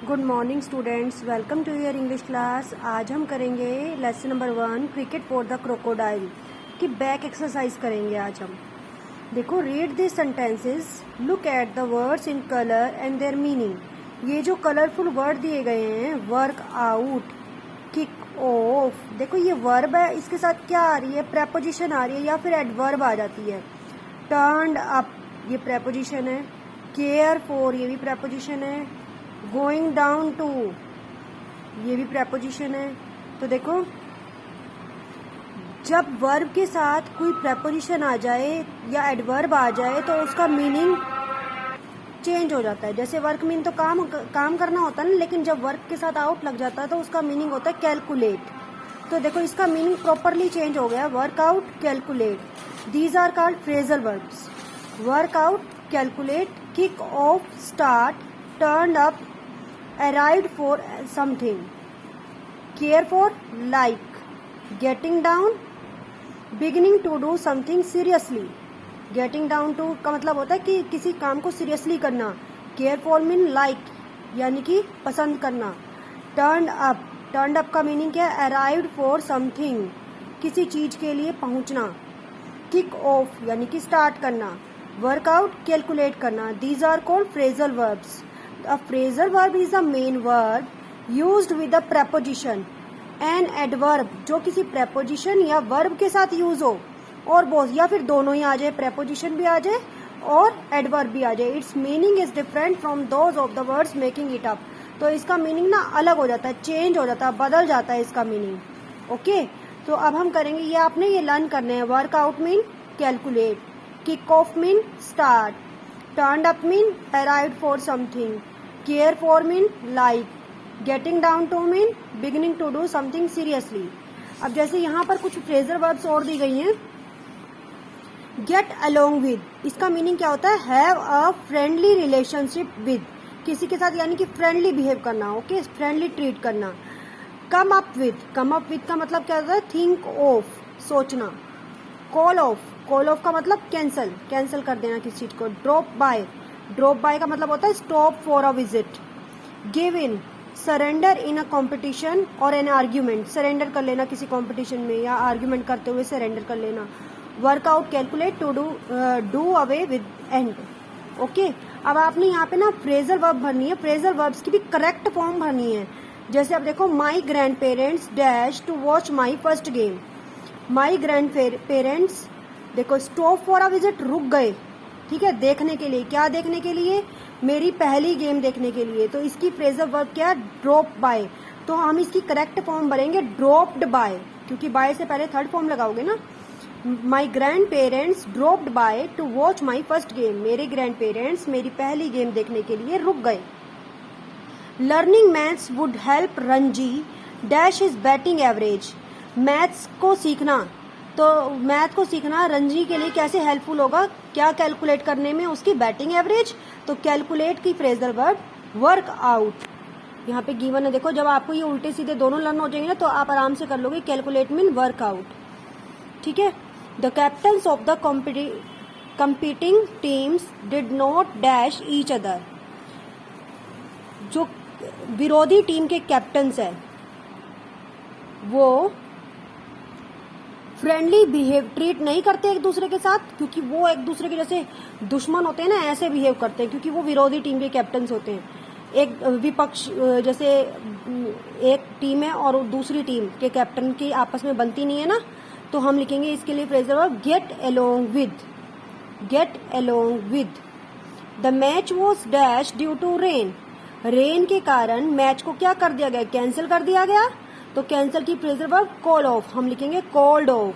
Good morning students, welcome to your English class. आज हम करेंगे lesson number 1 cricket for the crocodile की back exercise करेंगे। आज हम देखो, read this sentences, look at the words in colour and their meaning. ये जो कलरफुल वर्ड दिए गए हैं, वर्क आउट, किक ऑफ, देखो ये वर्ब है, इसके साथ क्या आ रही है? प्रेपोजिशन आ रही है या फिर एडवर्ब आ जाती है। टर्न्ड अप, ये प्रेपोजिशन है। केयर फॉर, ये भी प्रेपोजिशन है। गोइंग डाउन टू, ये भी प्रेपोजिशन है। तो देखो, जब वर्ब के साथ कोई प्रेपोजिशन आ जाए या एडवर्ब आ जाए तो उसका मीनिंग चेंज हो जाता है। जैसे वर्क मीन तो काम करना होता है ना, लेकिन जब वर्क के साथ आउट लग जाता है तो उसका मीनिंग होता है कैलकुलेट। तो देखो, इसका मीनिंग प्रॉपरली चेंज हो गया, work out, calculate. These are called phrasal verbs. Work out, calculate, kick off, start, turn up, arrived for something, care for, like, getting down, beginning to do something seriously। getting down to का मतलब होता है कि किसी काम को seriously करना। care for mean like, यानी कि पसंद करना। turned up का मीनिंग क्या है? arrived for something, किसी चीज के लिए पहुंचना। kick off यानी कि स्टार्ट करना। work out, कैलकुलेट करना। these are called phrasal verbs। A phrasal verb is a main word used with a preposition and adverb, जो किसी preposition या verb के साथ यूज हो, और both या फिर दोनों ही आ जाए, preposition भी आ जाए और adverb भी आ जाए। Its meaning is different from those of the words making it up। तो इसका मीनिंग ना अलग हो जाता है, चेंज हो जाता है, बदल जाता है इसका मीनिंग। ओके, तो अब हम करेंगे, ये आपने ये लर्न करने हैं। Work out mean calculate, kick off mean start, turned up mean arrived for something, care for mean like, getting down to mean beginning to do something seriously. अब जैसे यहाँ पर कुछ फ्रेजल वर्ब्स और दी गई हैं। गेट अलोंग विद, इसका meaning क्या होता है? Have a friendly relationship with, किसी के साथ यानी कि फ्रेंडली बिहेव करना। ओके, फ्रेंडली ट्रीट करना। कम अप विद का मतलब क्या होता है? थिंक ऑफ, सोचना। कॉल ऑफ का मतलब कैंसल कर देना किसी चीज को। ड्रॉप बाय का मतलब होता है stop for a visit. Give in, surrender in a competition और एन आर्ग्यूमेंट, सरेंडर कर लेना किसी कॉम्पिटिशन में या आर्ग्यूमेंट करते हुए सरेंडर कर लेना। Work out, calculate, to do away with end. Okay, अब आपने यहाँ पे ना फ्रेजल वर्ब भरनी है। फ्रेजल वर्ब्स की भी करेक्ट फॉर्म भरनी है। जैसे अब देखो, my grandparents dash to watch my first game. My grandparents, देखो, स्टॉप फॉर अ विजिट, रुक गए, ठीक है, देखने के लिए। क्या देखने के लिए? मेरी पहली गेम देखने के लिए। तो इसकी फ्रेजल वर्ब क्या है? Drop by. तो हम इसकी करेक्ट फॉर्म भरेंगे ड्रॉप्ड बाय, क्योंकि बाय से पहले थर्ड फॉर्म लगाओगे ना। My grand parents dropped by two watch my first game, मेरे ग्रैंड पेरेंट्स मेरी पहली गेम देखने के लिए रुक गए। Learning maths would help Ranji dash is batting average. Maths को सीखना, तो मैथ को सीखना रंजी के लिए कैसे हेल्पफुल होगा? क्या कैलकुलेट करने में? उसकी बैटिंग एवरेज। तो कैलकुलेट की फ्रेजल वर्ब वर्क आउट। यहाँ पे गिवन है, देखो, जब आपको ये उल्टे सीधे दोनों लर्न हो जाएंगे ना तो आप आराम से कर लोगे। कैलकुलेट मीन वर्क आउट, ठीक है। The captains of the competing teams did not dash each other. जो विरोधी टीम के कैप्टन्स है वो फ्रेंडली बिहेव ट्रीट नहीं करते एक दूसरे के साथ, क्योंकि वो एक दूसरे के जैसे दुश्मन होते हैं ना, ऐसे बिहेव करते हैं, क्योंकि वो विरोधी टीम के कैप्टन्स होते हैं। एक विपक्ष, जैसे एक टीम है और दूसरी टीम के कैप्टन की आपस में बनती नहीं है ना, तो हम लिखेंगे इसके लिए phrasal verb get along with. The match was dash due to rain के कारण मैच को क्या कर दिया गया? कैंसिल कर दिया गया। तो कैंसिल की फ्रेजल वर्ब कॉल ऑफ, हम लिखेंगे called off.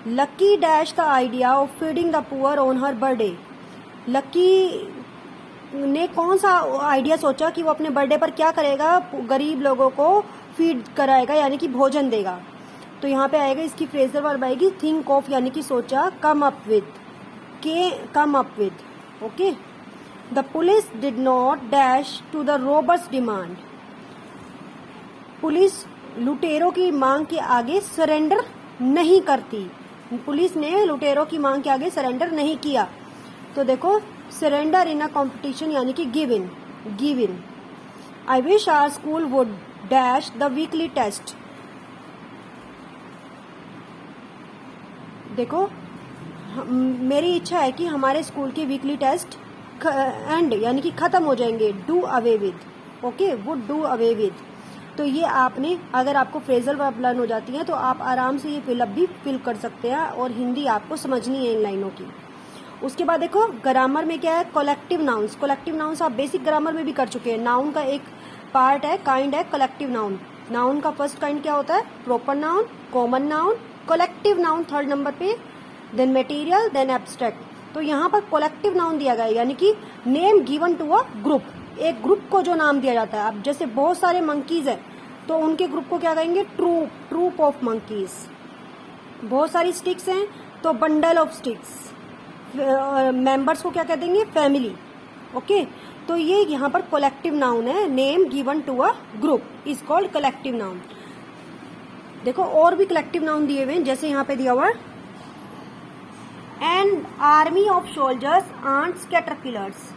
Lucky dash the idea of feeding the poor on her birthday. Lucky ने कौन सा आइडिया सोचा कि वो अपने बर्थडे पर क्या करेगा? गरीब लोगों को फीड कराएगा, यानी कि भोजन देगा। तो यहाँ पे आएगा, इसकी फ्रेजल वर्ब आएगी थिंक ऑफ, यानी कि सोचा। Come up with. Okay, the police did not dash to the robbers demand. Police लुटेरों की मांग के आगे सरेंडर नहीं करती। पुलिस ने लुटेरों की मांग के आगे सरेंडर नहीं किया। तो देखो, सरेंडर इन अ कॉम्पिटिशन यानी कि give in. I wish our school would dash the weekly test. देखो, मेरी इच्छा है कि हमारे स्कूल के वीकली टेस्ट एंड यानी कि खत्म हो जाएंगे। Do away with, okay, would do away with. तो ये आपने, अगर आपको फ्रेजल वर्ब लर्न हो जाती है तो आप आराम से ये फिलअप भी फिल कर सकते हैं और हिंदी आपको समझनी है इन लाइनों की। उसके बाद देखो ग्रामर में क्या है, कलेक्टिव नाउन्स। कलेक्टिव नाउन्स आप बेसिक ग्रामर में भी कर चुके हैं। नाउन का एक पार्ट है, काइंड है कलेक्टिव नाउन। नाउन का फर्स्ट काइंड क्या होता है, proper noun, common noun, collective noun third number पे, देन मटेरियल, देन एब्स्ट्रैक्ट। तो यहाँ पर कलेक्टिव नाउन दिया गया है, यानी कि name given to a group. एक ग्रुप को जो नाम दिया जाता है। अब जैसे बहुत सारे मंकीज हैं तो उनके ग्रुप को क्या कहेंगे, ट्रूप, ट्रूप ऑफ मंकीज। बहुत सारी स्टिक्स हैं तो बंडल ऑफ स्टिक्स। मेंबर्स को क्या कह देंगे, फैमिली। ओके, तो ये यहाँ पर कलेक्टिव नाउन है। Name given to a group is called collective noun. देखो और भी कलेक्टिव नाउन दिए हुए हैं, जैसे यहाँ पे दिया हुआ है an army of soldiers ants caterpillars.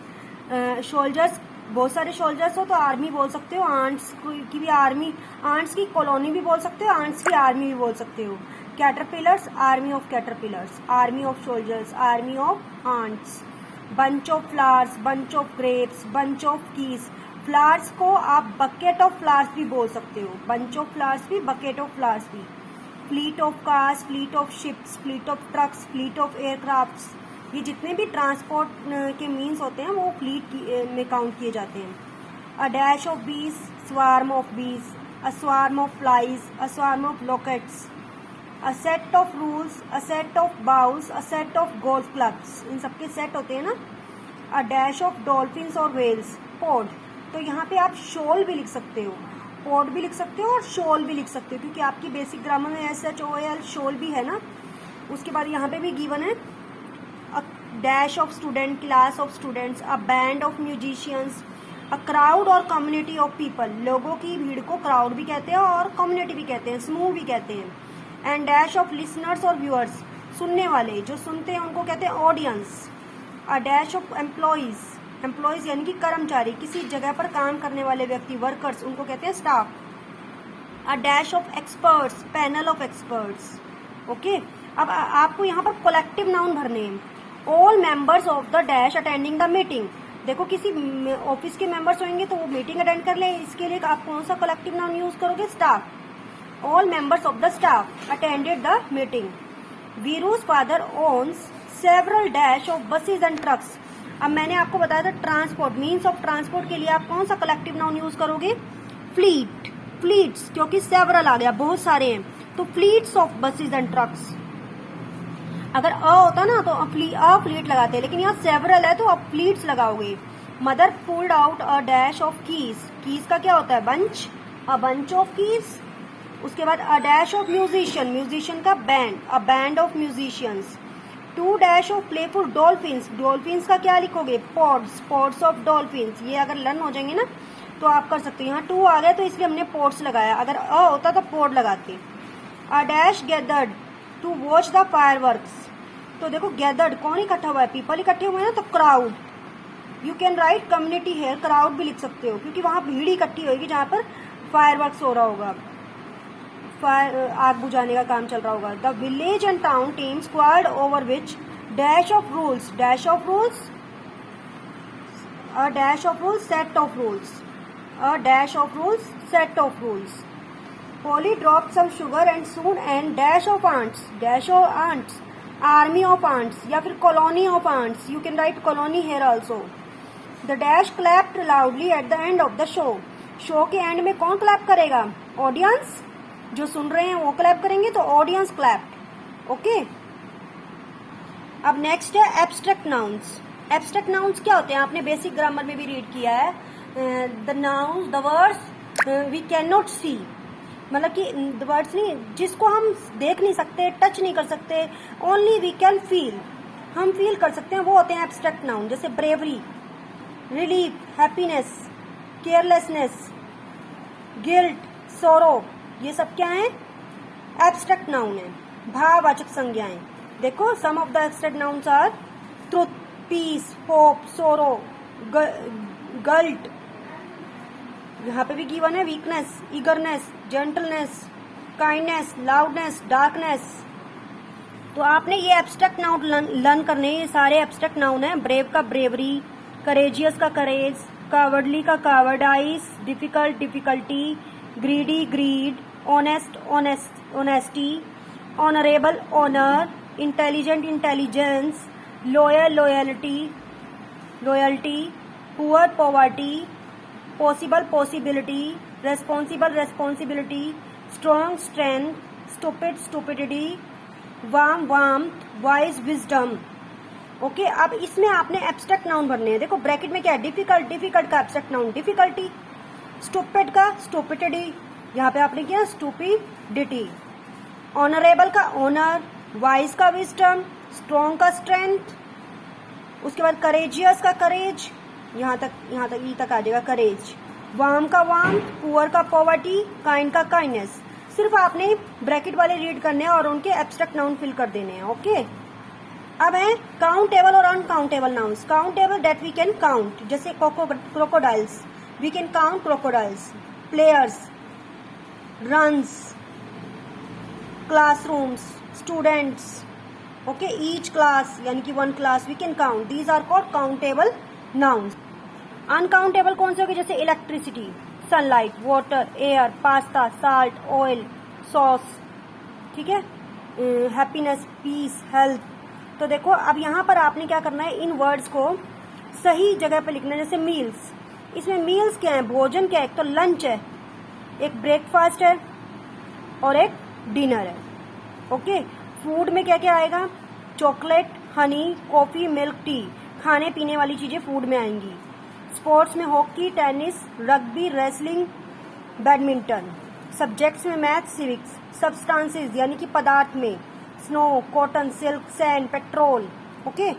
Soldiers, बहुत सारे सोल्जर्स हो तो आर्मी बोल सकते हो, आंट्स की भी आर्मी, आंट्स की कॉलोनी भी बोल सकते हो, आंट्स की आर्मी भी बोल सकते हो। Caterpillars, army of caterpillars, army of soldiers, army of ants. Bunch of flowers, bunch of grapes, bunch of keys. Flowers को आप बकेट ऑफ फ्लावर्स भी बोल सकते हो, बंच ऑफ फ्लावर्स भी, बकेट ऑफ फ्लावर्स भी। Fleet of cars, fleet of ships, fleet of trucks, fleet of aircrafts. ये जितने भी ट्रांसपोर्ट के मीन्स होते हैं वो फ्लीट में काउंट किए जाते हैं। A dash of bees, swarm of bees, a swarm of flies, a swarm of locusts. A set of rules, a set of bowls, a set of golf clubs. इन सबके set होते हैं ना। A dash of dolphins और whales, pod. तो यहाँ पे आप शोल भी लिख सकते हो, पोड भी लिख सकते हो और शोल भी लिख सकते हो, क्योंकि आपकी बेसिक ग्रामर में SHOL शोल भी है ना। उसके बाद यहाँ पे भी गिवन है अ dash of student, class of students, a band of musicians, a crowd और कम्युनिटी ऑफ पीपल। लोगों की भीड़ को क्राउड भी कहते हैं और कम्युनिटी भी कहते हैं, समूह भी कहते हैं। एंड डैश ऑफ लिसनर्स और व्यूअर्स, सुनने वाले, जो सुनते हैं उनको कहते हैं audience. A dash of employees, employees यानी कि कर्मचारी, किसी जगह पर काम करने वाले व्यक्ति, वर्कर्स, उनको कहते हैं staff. A dash of experts, panel of experts. Okay, अब आपको यहाँ पर कलेक्टिव नाउन भरने हैं। All members of the dash attending the meeting. देखो किसी ऑफिस के मेंबर्स होंगे तो वो मीटिंग अटेंड कर ले, इसके लिए आप कौन सा कलेक्टिव नाउन यूज करोगे, staff. All members of the staff attended the meeting. Veeru's father owns several dash of buses and trucks. अब मैंने आपको बताया था ट्रांसपोर्ट, मीन्स ऑफ ट्रांसपोर्ट के लिए आप कौन सा कलेक्टिव नाउन यूज करोगे, फ्लीट, फ्लीट्स, क्योंकि सेवरल आ गया, बहुत सारे हैं, तो fleets of buses and trucks. अगर होता ना तो फ्लीट लगाते हैं, लेकिन यहाँ सेवरल है तो आप फ्लीट्स लगाओगे। Mother pulled out a dash of keys, keys का क्या होता है, bunch, a bunch of keys. उसके बाद a dash of musician, musician का band, a band of musicians. Two dash of playful dolphins, dolphins का क्या लिखोगे, पॉड्स, पॉड्स ऑफ डॉल्फिन्स। ये अगर लर्न हो जाएंगे ना तो आप कर सकते हो। यहाँ टू आ गया तो इसलिए हमने पॉड्स लगाया, अगर होता तो पॉड लगाते। A dash gathered to watch the fireworks. तो देखो गैदर्ड कौन इकट्ठा हुआ है, पीपल इकट्ठे हुए हैं ना, तो crowd. You can right community है, क्राउड भी लिख सकते हो, क्योंकि वहां भीड़ इकट्ठी होगी जहां पर फायरवर्क्स हो रहा होगा, आग बुझाने का काम चल रहा होगा। The village and town team squad over which dash of rules, dash of rules, a dash of rules, set of rules, a dash of rules, set of rules. Poly drop some sugar and soon and dash of ants, dash of ants, army of ants या फिर colony of ants. You can write colony here also. The dash clapped loudly at the end of the show, show के and में कौन clap करेगा, audience, जो सुन रहे हैं वो क्लैप करेंगे, तो ऑडियंस क्लैप्ड। ओके, अब नेक्स्ट है एब्स्ट्रैक्ट नाउन्स। एब्स्ट्रैक्ट नाउन्स क्या होते हैं, आपने बेसिक ग्रामर में भी रीड किया है। The nouns, the words we can not see, मतलब कि वर्ड्स नहीं, जिसको हम देख नहीं सकते, टच नहीं कर सकते, ओनली वी कैन फील, हम फील कर सकते हैं, वो होते हैं एब्स्ट्रैक्ट नाउन। जैसे bravery, relief, happiness, carelessness, guilt, सोरो, ये सब क्या है, एब्स्ट्रैक्ट नाउन है, भाववाचक संज्ञाएं। देखो some of the abstract nouns are truth, peace, hope, sorrow, guilt, यहाँ पे भी गिवन है weakness, eagerness, gentleness, kindness, loudness, darkness. तो आपने ये एब्स्ट्रैक्ट नाउन लर्न करने, ये सारे एब्स्ट्रैक्ट नाउन है। ब्रेव का ब्रेवरी, करेजियस का करेज, कावर्डली का cowardice, difficult difficulty, greedy greed, honest honesty, honourable honour, intelligent intelligence, loyal loyalty, poor poverty, possible possibility, responsible responsibility, strong strength, stupid stupidity, warm wise wisdom. Okay, अब इसमें आपने abstract noun भरने हैं। देखो bracket में क्या है, डिफिकल्ट का एब्स्ट्रैक्ट नाउन डिफिकल्टी, स्टूपिड का स्टूपिडिटी, यहाँ पे आपने किया स्टूपिडिटी, ऑनरेबल का ऑनर, वाइज का विजडम, स्ट्रॉन्ग का स्ट्रेंथ, उसके बाद करेजियस का करेज, यहाँ तक ई तक आ जाएगा करेज, वार्म का वार्म, पुअर का पॉवर्टी, काइंड का काइंडनेस। सिर्फ आपने ब्रैकेट वाले रीड करने हैं और उनके एब्स्ट्रैक्ट नाउन फिल कर देने हैं। ओके, अब है काउंटेबल और uncountable nouns. Countable that we can count, जैसे crocodiles, we can count crocodiles, players, runs, classrooms, students. Okay, each class यानी कि one class we can count, these are called countable nouns. Uncountable कौन से होंगे, जैसे electricity, sunlight, water, air, pasta, salt, oil, sauce, ठीक है, happiness, piece, health. तो देखो अब यहाँ पर आपने क्या करना है, इन वर्ड्स को सही जगह पे लिखना है। जैसे मील्स, इसमें मील्स क्या है, भोजन क्या है, एक तो लंच है, एक ब्रेकफास्ट है और एक डिनर है। ओके, फूड में क्या क्या आएगा, chocolate, honey, coffee, milk, tea, खाने पीने वाली चीजें फूड में आएंगी। स्पोर्ट्स में hockey, tennis, rugby, wrestling, badminton. Subjects में मैथ, सिविक्स। सब्सटेंसेस यानी कि पदार्थ में snow, cotton, silk, sand, petrol. Okay,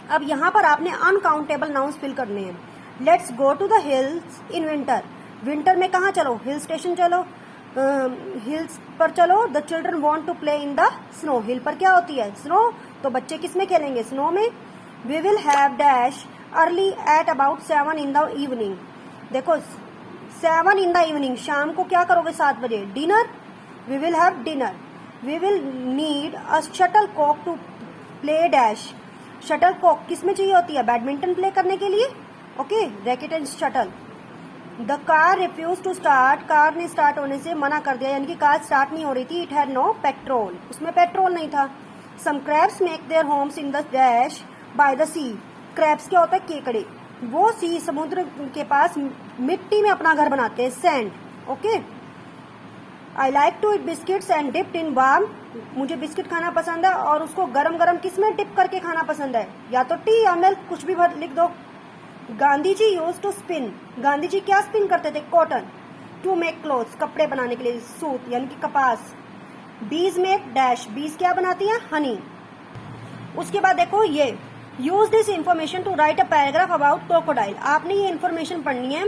अब यहाँ पर आपने अनकाउंटेबल नाउन्स फिल करने हैं। Let's go to the hills in winter. Winter में कहाँ चलो, हिल स्टेशन चलो, हिल्स पर चलो। The children want to play in the snow. Hill पर क्या होती है, स्नो, तो बच्चे किस में खेलेंगे, स्नो में। We will have dash early at about 7 in the evening। देखो 7 in the evening, शाम को क्या करोगे, 7 बजे, dinner. We will have dinner. We will need a shuttlecock to play dash. Shuttlecock किस में चाहिए होती है, बैडमिंटन प्ले करने के लिए। Okay, racket and shuttle. The car refuse to start. Car ने स्टार्ट होने से मना कर दिया, यानी कि कार स्टार्ट नहीं हो रही थी। इट हैड नो पेट्रोल, उसमें पेट्रोल नहीं था। Some crabs make their homes in the dash by the sea. Crabs क्या होता है, केकड़े, वो सी समुद्र के पास मिट्टी में अपना घर बनाते हैं, sand. Okay, I like to eat biscuits and dipped in warm. मुझे बिस्किट खाना पसंद है और उसको गरम गरम किस में डिप करके खाना पसंद है, या तो टी या मिल्क, कुछ भी लिख दो। Gandhi ji use to spin. Gandhi ji क्या स्पिन करते थे, कॉटन। टू मेक क्लोथ्स, कपड़े बनाने के लिए, सूत यानी कि कपास। बीज मेक डैश, बीज क्या बनाती है, हनी। उसके बाद देखो ये, use this information to write a paragraph about crocodile. आपने ये इन्फॉर्मेशन पढ़नी है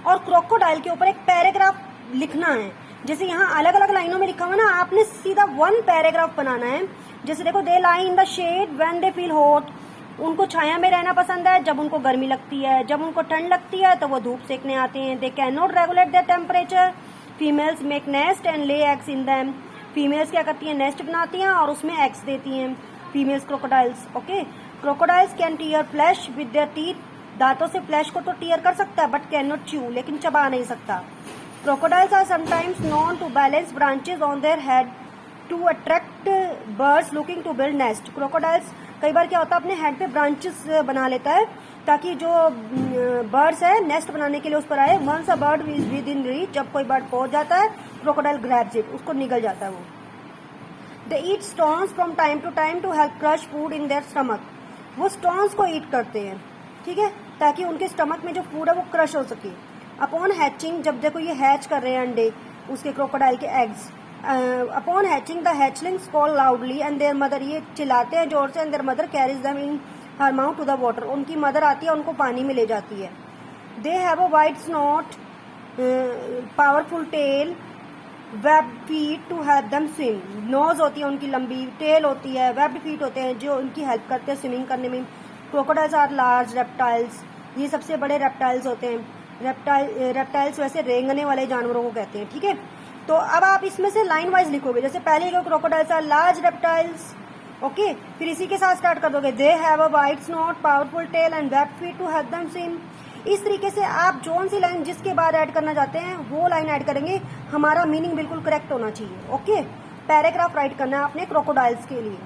और क्रोकोडाइल के ऊपर एक पैराग्राफ लिखना है। जैसे यहाँ अलग अलग लाइनों में लिखा हुआ ना, आपने सीधा 1 पैराग्राफ बनाना है। जैसे देखो, they lie in the shade when they feel hot. उनको छाया में रहना पसंद है जब उनको गर्मी लगती है। जब उनको ठंड लगती है तो वो धूप सेकने आते हैं। They can not regulate their temperature. Females make nest and lay eggs in them. Females क्या करती हैं, नेस्ट बनाती हैं और उसमें एग्स देती हैं, females crocodiles. Okay, crocodiles can tear flesh with their teeth. दांतों से फ्लैश को तो टीयर कर सकता है बट कैन नॉट च्यू, लेकिन चबा नहीं सकता। Crocodiles are sometimes known to balance branches on their head to attract birds looking to build nest. Crocodiles कई बार क्या होता है, अपने हेड पे ब्रांचेस बना लेता है ताकि जो बर्ड्स है नेस्ट बनाने के लिए उस पर आए। Once a bird is within reach, जब कोई बर्ड पहुंच जाता है, क्रोकोडाइल ग्रैब्स इट, उसको निगल जाता है वो। They eat stones from time to time to help crush food in their stomach. वो स्टोन्स को ईट करते हैं, ठीक है, ताकि उनके स्टमक में जो फूड है वो क्रश हो सके। अपॉन हैचिंग, जब देखो ये हैच कर रहे हैं अंडे, उसके क्रोकोडाइल के eggs. Upon hatching the hatchlings call loudly and their mother, ये चिल्लाते हैं जोर से, and their mother carries them in her mouth to the water. उनकी मदर आती है, उनको पानी में ले जाती है। They have a wide snout, powerful tail, webbed feet to help them swim. Nose होती है उनकी लंबी, टेल होती है, वेब्ड फीट होते हैं जो उनकी हेल्प करते हैं स्विमिंग करने में। क्रोकोडाइल्स आर लार्ज रेप्टाइल्स, ये सबसे बड़े रेप्टाइल्स होते हैं। रेप्टाइल्स वैसे रेंगने वाले जानवरों को कहते हैं, ठीक है। तो अब आप इसमें से लाइन वाइज लिखोगे, जैसे पहले crocodiles are large reptiles, okay. फिर इसी के साथ स्टार्ट कर दोगे, they have a wide snout, powerful tail and web feet to help them swim. इस तरीके से आप जोन सी लाइन जिसके बाद ऐड करना चाहते हैं वो लाइन ऐड करेंगे, हमारा मीनिंग बिल्कुल करेक्ट होना चाहिए, ओके। पैराग्राफ राइट करना है आपने क्रोकोडाइल्स के लिए।